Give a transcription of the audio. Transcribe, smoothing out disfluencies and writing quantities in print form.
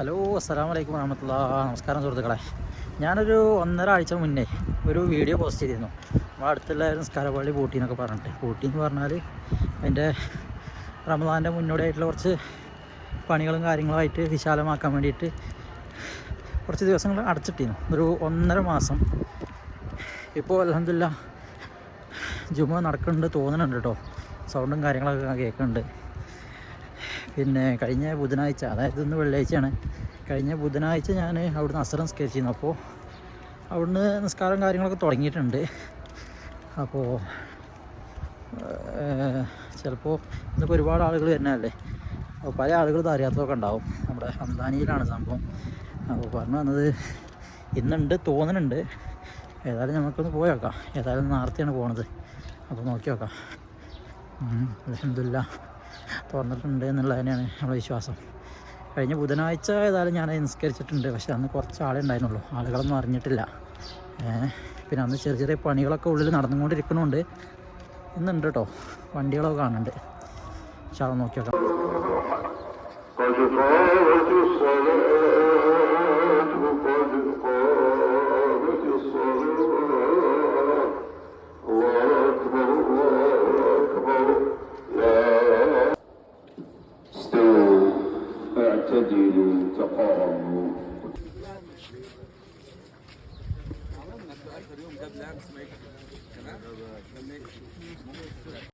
Hello, അസ്സലാമു അലൈക്കും വറഹ്മത്തുള്ളാഹി. നമസ്കാരം സുഹൃത്തുക്കളെ. ഞാനൊരു 1.5 ആഴ്ച മുന്നേ ഒരു വീഡിയോ പോസ്റ്റ് ചെയ്തിരുന്നു. നമ്മുടെ അടുത്തുള്ള നിസ്കാര പള്ളി പൂട്ടി എന്നൊക്കെ പറഞ്ഞിട്ട്. പൂട്ടി എന്ന് പറഞ്ഞാൽ അതിൻ്റെ റമദാൻ്റെ മുന്നോടിയായിട്ടുള്ള കുറച്ച് പണികളും കാര്യങ്ങളുമായിട്ട് വിശാലമാക്കാൻ വേണ്ടിയിട്ട് കുറച്ച് ദിവസങ്ങൾ അടച്ചിട്ടിരുന്നു. ഒരു 1.5 മാസം. ഇപ്പോൾ അൽഹംദുലില്ലാഹ് ജുമുഅ നടക്കുന്നുണ്ട് തോന്നുന്നുണ്ട് കേട്ടോ. സൗണ്ടും കാര്യങ്ങളൊക്കെ കേൾക്കുന്നുണ്ട്. പിന്നെ കഴിഞ്ഞ ബുധനാഴ്ച, അതായത് ഇന്ന് വെള്ളിയാഴ്ചയാണ്, കഴിഞ്ഞ ബുധനാഴ്ച ഞാൻ അവിടുന്ന് അസർ നിസ്കരിച്ചിരുന്നു. അപ്പോൾ അവിടുന്ന് നിസ്കാരം കാര്യങ്ങളൊക്കെ തുടങ്ങിയിട്ടുണ്ട്. അപ്പോൾ ചിലപ്പോൾ ഇന്നിപ്പോൾ ഒരുപാട് ആളുകൾ വരുന്നതല്ലേ, അപ്പോൾ പല ആളുകൾ അറിയാത്തതൊക്കെ ഉണ്ടാവും. നമ്മുടെ ഹംദാനിയിലാണ് സംഭവം. അപ്പോൾ പറഞ്ഞു വന്നത് ഇന്നുണ്ട് തോന്നുന്നുണ്ട്. ഏതായാലും നമുക്കൊന്ന് പോയി നോക്കാം. ഏതായാലും നേരത്തെയാണ് പോണത്, അപ്പോൾ നോക്കി നോക്കാം. അൽഹംദുലില്ലാഹ് തുറന്നിട്ടുണ്ട് എന്നുള്ളത് തന്നെയാണ് നമ്മുടെ വിശ്വാസം. കഴിഞ്ഞ ബുധനാഴ്ച ഏതായാലും ഞാൻ നിസ്കരിച്ചിട്ടുണ്ട്. പക്ഷെ അന്ന് കുറച്ച് ആളെ ഉണ്ടായിരുന്നുള്ളൂ, ആളുകളൊന്നും അറിഞ്ഞിട്ടില്ല. പിന്നെ അന്ന് ചെറിയ ചെറിയ പണികളൊക്കെ ഉള്ളിൽ നടന്നുകൊണ്ടിരിക്കണുണ്ട്. ഇന്നുണ്ട് കേട്ടോ, വണ്ടികളൊക്കെ കാണുന്നുണ്ട്. പക്ഷെ നോക്കി നോക്കാം. اعتدلوا تقاربوا